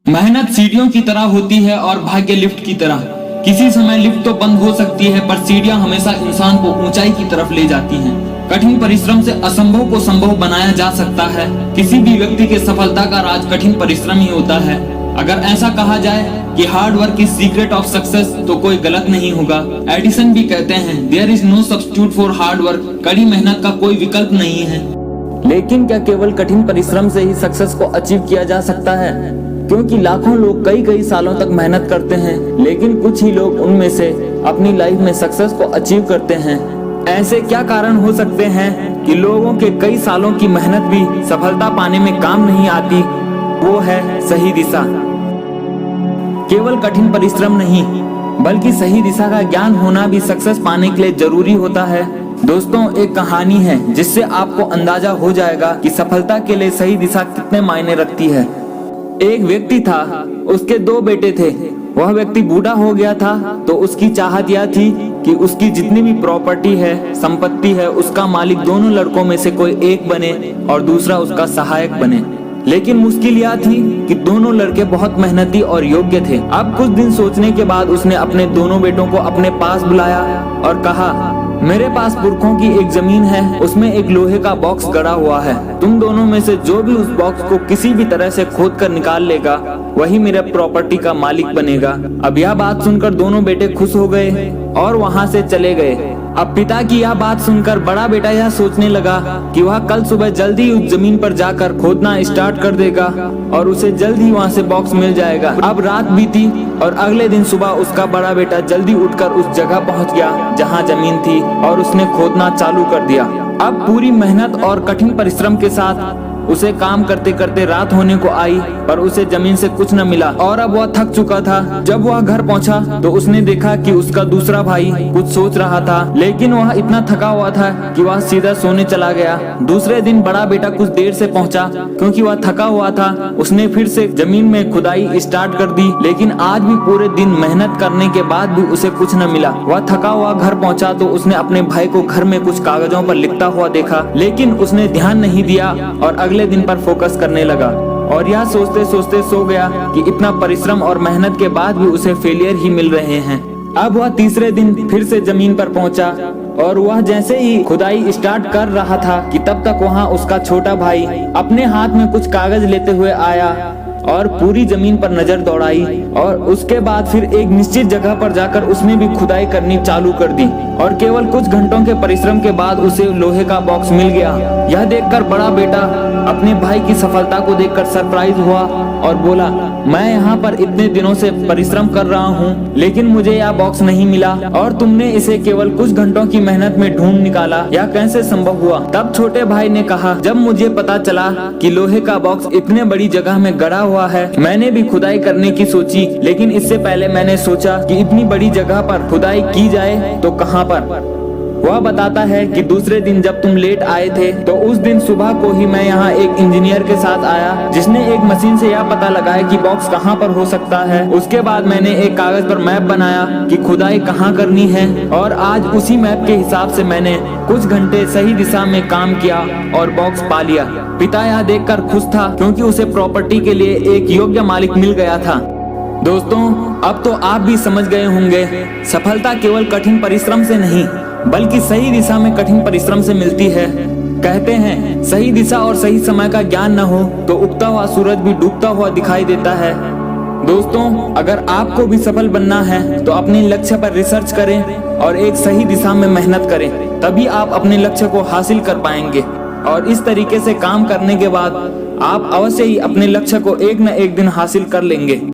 मेहनत सीढ़ियों की तरह होती है और भाग्य लिफ्ट की तरह। किसी समय लिफ्ट तो बंद हो सकती है, पर सीढ़ियां हमेशा इंसान को ऊंचाई की तरफ ले जाती हैं। कठिन परिश्रम से असंभव को संभव बनाया जा सकता है। किसी भी व्यक्ति के सफलता का राज कठिन परिश्रम ही होता है। अगर ऐसा कहा जाए कि hard work is secret of success, तो कोई गलत नहीं होगा। एडिसन भी कहते हैं, there is no substitute for hard work. कड़ी मेहनत का कोई विकल्प नहीं है। लेकिन क्या केवल कठिन परिश्रम से ही सक्सेस को अचीव किया जा सकता है? क्योंकि लाखों लोग कई सालों तक मेहनत करते हैं, लेकिन कुछ ही लोग उनमें से अपनी लाइफ में सक्सेस को अचीव करते हैं। ऐसे क्या कारण हो सकते हैं कि लोगों के कई सालों की मेहनत भी सफलता पाने में काम नहीं आती? वो है सही दिशा। केवल कठिन परिश्रम नहीं, बल्कि सही दिशा का ज्ञान होना भी सक्सेस पाने के लिए जरूरी होता है। दोस्तों, एक कहानी है जिससे आपको अंदाजा हो जाएगा कि सफलता के लिए सही दिशा कितने मायने रखती है। एक व्यक्ति था, उसके 2 बेटे थे। वह व्यक्ति बूढ़ा हो गया था, तो उसकी चाहत यह थी कि उसकी जितनी भी प्रॉपर्टी है, संपत्ति है, उसका मालिक दोनों लड़कों में से कोई एक बने और दूसरा उसका सहायक बने। लेकिन मुश्किल यह थी कि दोनों लड़के बहुत मेहनती और योग्य थे। अब कुछ दिन सोचने के बाद उसने अपने दोनों बेटों को अपने पास बुलाया और कहा, मेरे पास पुरखों की एक जमीन है, उसमें एक लोहे का बॉक्स गड़ा हुआ है। तुम दोनों में से जो भी उस बॉक्स को किसी भी तरह से खोद कर निकाल लेगा, वही मेरे प्रॉपर्टी का मालिक बनेगा। अब यह बात सुनकर दोनों बेटे खुश हो गए और वहाँ से चले गए। अब पिता की यह बात सुनकर बड़ा बेटा यह सोचने लगा कि वह कल सुबह जल्दी उस जमीन पर जाकर खोदना स्टार्ट कर देगा और उसे जल्द ही वहाँ से बॉक्स मिल जाएगा। अब रात बीती और अगले दिन सुबह उसका बड़ा बेटा जल्दी उठकर उस जगह पहुँच गया जहाँ जमीन थी और उसने खोदना चालू कर दिया। अब पूरी मेहनत और कठिन परिश्रम के साथ उसे काम करते करते रात होने को आई, पर उसे जमीन से कुछ न मिला और अब वह थक चुका था। जब वह घर पहुंचा तो उसने देखा कि उसका दूसरा भाई कुछ सोच रहा था, लेकिन वह इतना थका हुआ था कि वह सीधा सोने चला गया। दूसरे दिन बड़ा बेटा कुछ देर से पहुंचा, क्योंकि वह थका हुआ था। उसने फिर से जमीन में खुदाई स्टार्ट कर दी, लेकिन आज भी पूरे दिन मेहनत करने के बाद भी उसे कुछ न मिला। वह थका हुआ घर पहुंचा तो उसने अपने भाई को घर में कुछ कागजों पर लिखता हुआ देखा, लेकिन उसने ध्यान नहीं दिया और अगले दिन पर फोकस करने लगा और यह सोचते सोचते सो गया कि इतना परिश्रम और मेहनत के बाद भी उसे फेलियर ही मिल रहे हैं। अब वह तीसरे दिन फिर से जमीन पर पहुंचा और वह जैसे ही खुदाई स्टार्ट कर रहा था कि तब तक वहां उसका छोटा भाई अपने हाथ में कुछ कागज लेते हुए आया और पूरी जमीन पर नजर दौड़ाई और उसके बाद फिर एक निश्चित जगह पर जाकर उसने भी खुदाई करनी चालू कर दी और केवल कुछ घंटों के परिश्रम के बाद उसे लोहे का बॉक्स मिल गया। यह देखकर बड़ा बेटा अपने भाई की सफलता को देखकर सरप्राइज हुआ और बोला, मैं यहाँ पर इतने दिनों से परिश्रम कर रहा हूँ, लेकिन मुझे यह बॉक्स नहीं मिला और तुमने इसे केवल कुछ घंटों की मेहनत में ढूंढ निकाला। यह कैसे संभव हुआ? तब छोटे भाई ने कहा, जब मुझे पता चला कि लोहे का बॉक्स इतने बड़ी जगह में गड़ा हुआ है, मैंने भी खुदाई करने की सोची, लेकिन इससे पहले मैंने सोचा कि इतनी बड़ी जगह पर खुदाई की जाए तो कहाँ पर। वह बताता है कि दूसरे दिन जब तुम लेट आए थे, तो उस दिन सुबह को ही मैं यहाँ एक इंजीनियर के साथ आया, जिसने एक मशीन से यह पता लगाया कि बॉक्स कहाँ पर हो सकता है। उसके बाद मैंने एक कागज पर मैप बनाया कि खुदाई कहाँ करनी है और आज उसी मैप के हिसाब से मैंने कुछ घंटे सही दिशा में काम किया और बॉक्स पा लिया। पिता यह देखकर खुश था, क्योंकि उसे प्रॉपर्टी के लिए एक योग्य मालिक मिल गया था। दोस्तों, अब तो आप भी समझ गए होंगे, सफलता केवल कठिन परिश्रम से नहीं, बल्कि सही दिशा में कठिन परिश्रम से मिलती है। कहते हैं, सही दिशा और सही समय का ज्ञान न हो तो उगता हुआ सूरज भी डूबता हुआ दिखाई देता है। दोस्तों, अगर आपको भी सफल बनना है तो अपने लक्ष्य पर रिसर्च करें और एक सही दिशा में मेहनत करें, तभी आप अपने लक्ष्य को हासिल कर पाएंगे। और इस तरीके से काम करने के बाद आप अवश्य ही अपने लक्ष्य को एक न एक दिन हासिल कर लेंगे।